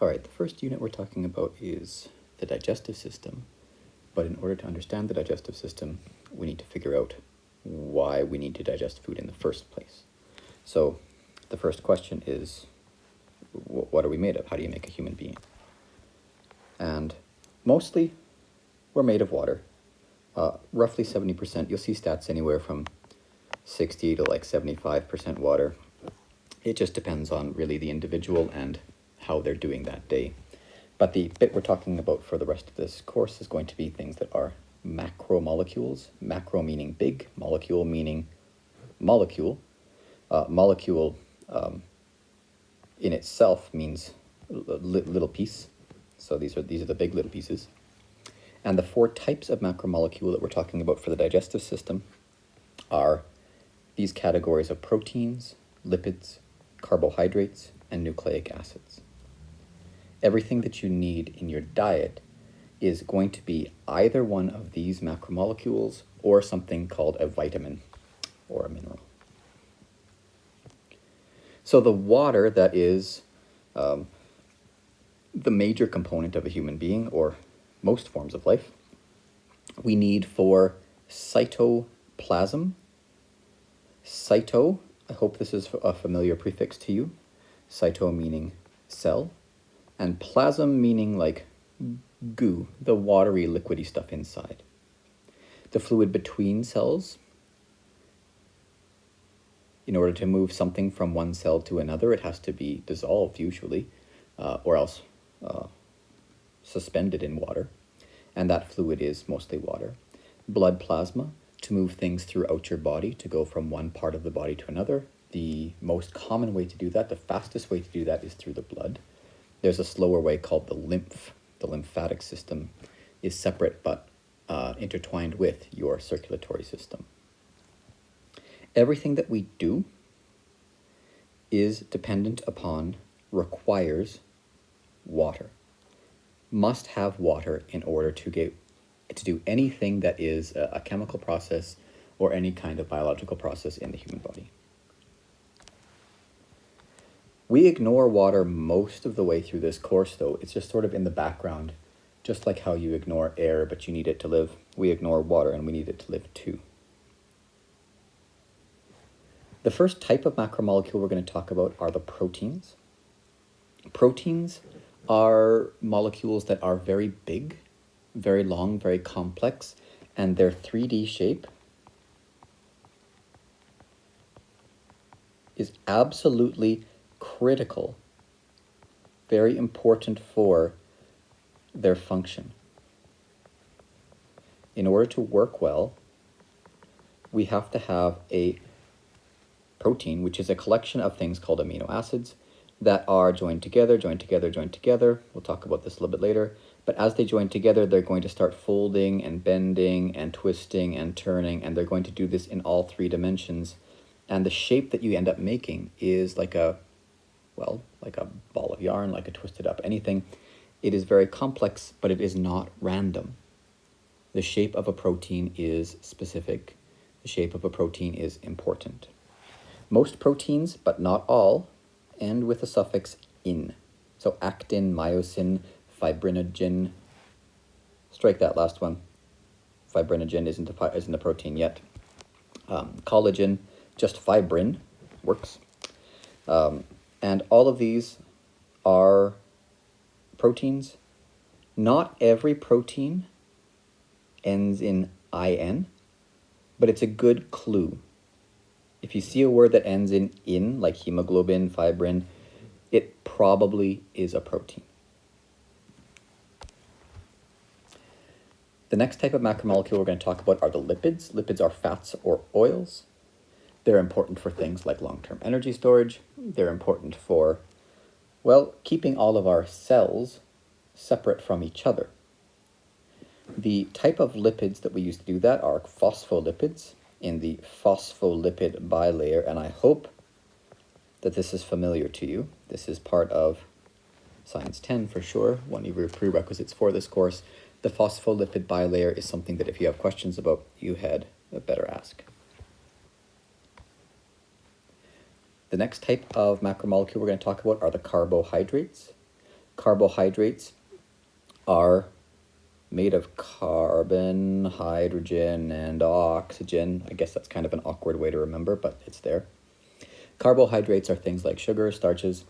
All right, the first unit we're talking about is the digestive system. But in order to understand the digestive system, we need to figure out why we need to digest food in the first place. So the first question is, what are we made of? How do you make a human being? And mostly, we're made of water. Roughly 70%. You'll see stats anywhere from 60 to like 75% water. It just depends on really the individual and how they're doing that day. But the bit we're talking about for the rest of this course is going to be things that are macromolecules. Macro meaning big, molecule meaning molecule. Molecule in itself means little piece. So these are the big little pieces. And the four types of macromolecule that we're talking about for the digestive system are these categories of proteins, lipids, carbohydrates, and nucleic acids. Everything that you need in your diet is going to be either one of these macromolecules or something called a vitamin or a mineral. So the water that is the major component of a human being, or most forms of life, we need for cytoplasm. Cyto, I hope this is a familiar prefix to you. Cyto meaning cell, and plasm meaning like goo, the watery, liquidy stuff inside. The fluid between cells, in order to move something from one cell to another, it has to be dissolved usually, or else suspended in water, and that fluid is mostly water. Blood plasma, to move things throughout your body, to go from one part of the body to another. The most common way to do that, the fastest way to do that, is through the blood. There's a slower way called the lymph. The lymphatic system is separate but intertwined with your circulatory system. Everything that we do is dependent upon, requires water. Must have water in order to do anything that is a chemical process or any kind of biological process in the human body. We ignore water most of the way through this course, though. It's just sort of in the background, just like how you ignore air, but you need it to live. We ignore water, and we need it to live too. The first type of macromolecule we're going to talk about are the proteins. Proteins are molecules that are very big, very long, very complex, and their 3D shape is absolutely critical, very important for their function. In order to work well, we have to have a protein, which is a collection of things called amino acids that are joined together. We'll talk about this a little bit later. But as they join together, they're going to start folding and bending and twisting and turning, and they're going to do this in all three dimensions. And the shape that you end up making is like a ball of yarn, like a twisted up anything. It is very complex, but it is not random. The shape of a protein is specific. The shape of a protein is important. Most proteins, but not all, end with a suffix "in." So actin, myosin, fibrinogen. Strike that last one. Fibrinogen isn't a protein yet. Collagen, just fibrin, works. And all of these are proteins. Not every protein ends in "in", but it's a good clue. If you see a word that ends in, like hemoglobin, fibrin, it probably is a protein. The next type of macromolecule we're going to talk about are the lipids. Lipids are fats or oils. They're important for things like long-term energy storage. They're important for, keeping all of our cells separate from each other. The type of lipids that we use to do that are phospholipids in the phospholipid bilayer, and I hope that this is familiar to you. This is part of Science 10 for sure, one of your prerequisites for this course. The phospholipid bilayer is something that if you have questions about, you had better ask. The next type of macromolecule we're going to talk about are the carbohydrates. Carbohydrates are made of carbon, hydrogen, and oxygen. I guess that's kind of an awkward way to remember, but it's there. Carbohydrates are things like sugar, starches,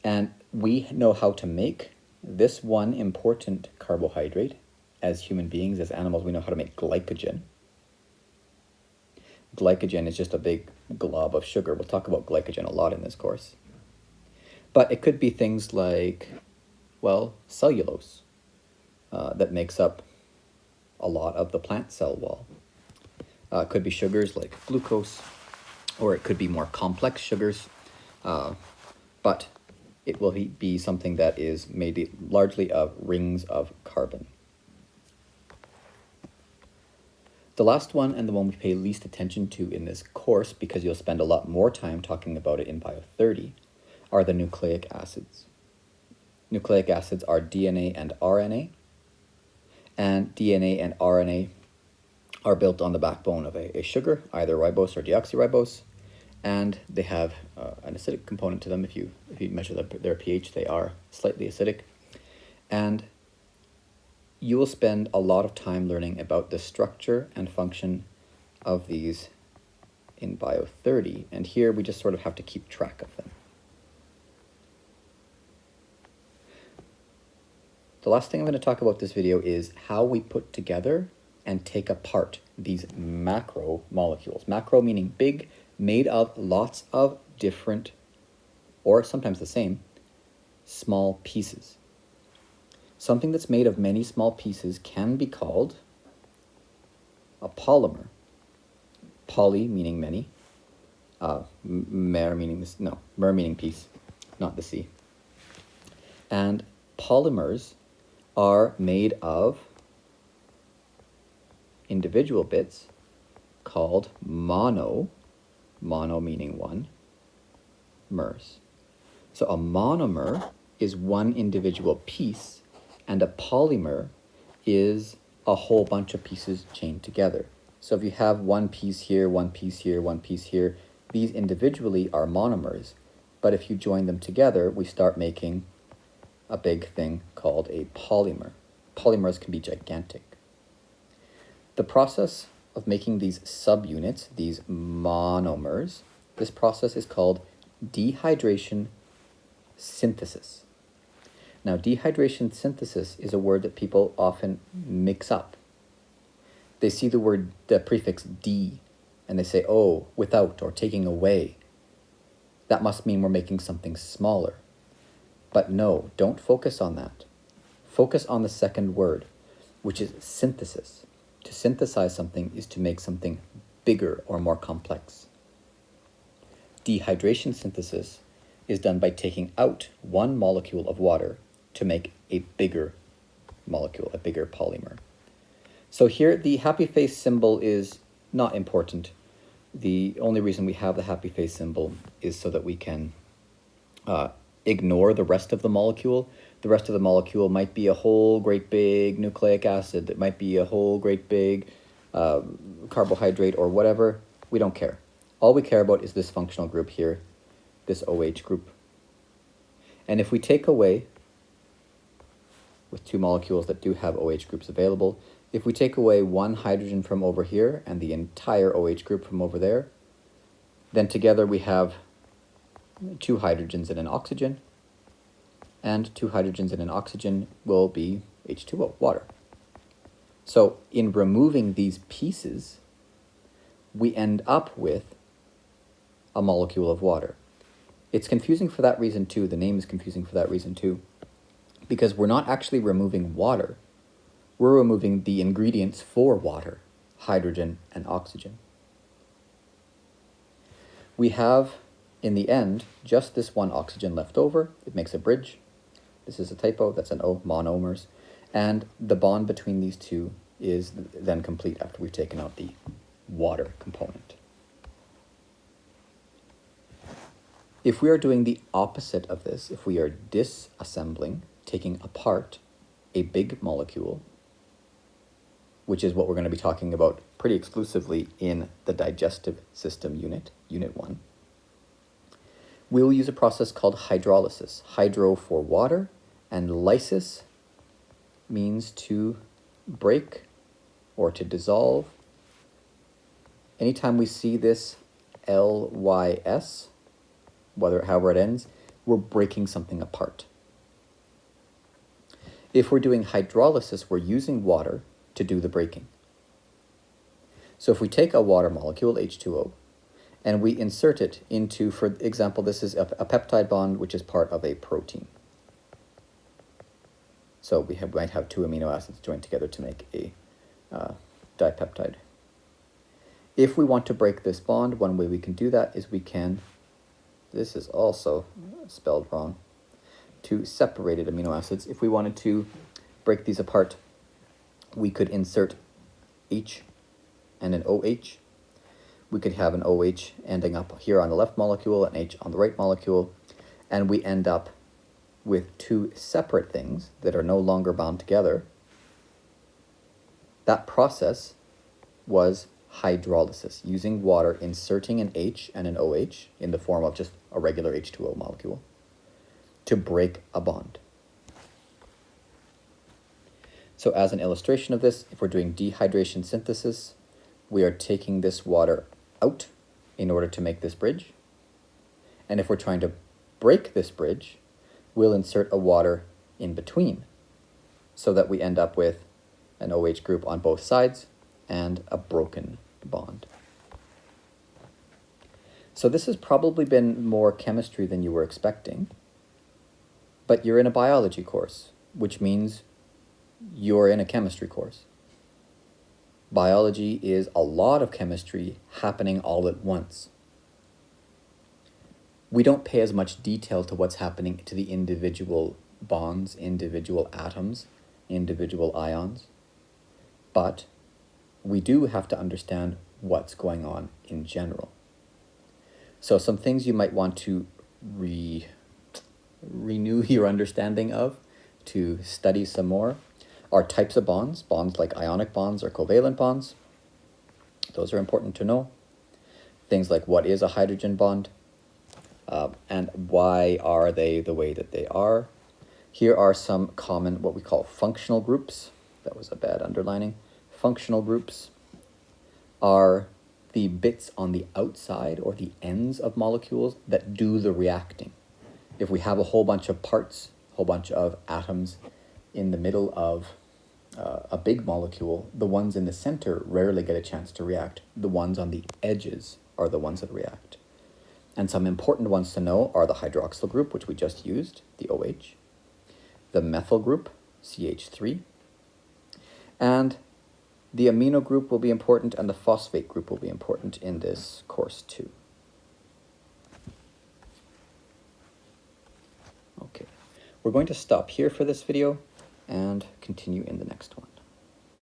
and we know how to make this one important carbohydrate. As human beings, as animals, we know how to make glycogen. Glycogen is just a big glob of sugar. We'll talk about glycogen a lot in this course. But it could be things like, well, cellulose that makes up a lot of the plant cell wall. It could be sugars like glucose, or it could be more complex sugars, but it will be something that is made largely of rings of carbon. The last one, and the one we pay least attention to in this course, because you'll spend a lot more time talking about it in Bio 30, are the nucleic acids. Nucleic acids are DNA and RNA, and DNA and RNA are built on the backbone of a sugar, either ribose or deoxyribose, and they have an acidic component to them. If you measure their pH, they are slightly acidic. And you will spend a lot of time learning about the structure and function of these in Bio 30, and here we just sort of have to keep track of them. The last thing I'm going to talk about this video is how we put together and take apart these macromolecules. Macro meaning big, made of lots of different, or sometimes the same, small pieces. Something that's made of many small pieces can be called a polymer. Poly meaning many, mer meaning piece, not the C. And polymers are made of individual bits called mono meaning one, mers. So a monomer is one individual piece, and a polymer is a whole bunch of pieces chained together. So if you have one piece here, one piece here, one piece here, these individually are monomers, but if you join them together, we start making a big thing called a polymer. Polymers can be gigantic. The process of making these subunits, these monomers, this process is called dehydration synthesis. Now, dehydration synthesis is a word that people often mix up. They see the prefix D, and they say, oh, without or taking away. That must mean we're making something smaller. But no, don't focus on that. Focus on the second word, which is synthesis. To synthesize something is to make something bigger or more complex. Dehydration synthesis is done by taking out one molecule of water to make a bigger molecule, a bigger polymer. So here the happy face symbol is not important. The only reason we have the happy face symbol is so that we can ignore the rest of the molecule. The rest of the molecule might be a whole great big nucleic acid. It might be a whole great big carbohydrate or whatever. We don't care. All we care about is this functional group here, this OH group. And if we take away, with two molecules that do have OH groups available, if we take away one hydrogen from over here and the entire OH group from over there, then together we have two hydrogens and an oxygen, and two hydrogens and an oxygen will be H2O, water. So in removing these pieces, we end up with a molecule of water. It's confusing for that reason too. The name is confusing for that reason too, because we're not actually removing water. We're removing the ingredients for water, hydrogen and oxygen. We have, in the end, just this one oxygen left over. It makes a bridge. This is a typo, that's an O, monomers. And the bond between these two is then complete after we've taken out the water component. If we are doing the opposite of this, if we are disassembling, taking apart a big molecule, which is what we're going to be talking about pretty exclusively in the digestive system unit, Unit 1, we will use a process called hydrolysis. Hydro for water, And lysis means to break or to dissolve. Anytime we see this LYS, however it ends, we're breaking something apart. If we're doing hydrolysis, we're using water to do the breaking. So if we take a water molecule, H2O, and we insert it into, for example, this is a peptide bond, which is part of a protein. So we might have two amino acids joined together to make a dipeptide. If we want to break this bond, one way we can do that is we can, this is also spelled wrong, to separated amino acids. If we wanted to break these apart, we could insert H and an OH. We could have an OH ending up here on the left molecule, an H on the right molecule, and we end up with two separate things that are no longer bound together. That process was hydrolysis, using water, inserting an H and an OH in the form of just a regular H2O molecule to break a bond. So as an illustration of this, if we're doing dehydration synthesis, we are taking this water out in order to make this bridge. And if we're trying to break this bridge, we'll insert a water in between so that we end up with an OH group on both sides and a broken bond. So this has probably been more chemistry than you were expecting, but you're in a biology course, which means you're in a chemistry course. Biology is a lot of chemistry happening all at once. We don't pay as much detail to what's happening to the individual bonds, individual atoms, individual ions, but we do have to understand what's going on in general. So some things you might want to renew your understanding of, to study some more, are types of bonds, bonds like ionic bonds or covalent bonds. Those are important to know. Things like what is a hydrogen bond, and why are they the way that they are. Here are some common, what we call functional groups. That was a bad underlining. Functional groups are the bits on the outside or the ends of molecules that do the reacting. If we have a whole bunch of parts, a whole bunch of atoms in the middle of a big molecule, the ones in the center rarely get a chance to react. The ones on the edges are the ones that react. And some important ones to know are the hydroxyl group, which we just used, the OH, the methyl group, CH3, and the amino group will be important, and the phosphate group will be important in this course too. Okay, we're going to stop here for this video and continue in the next one.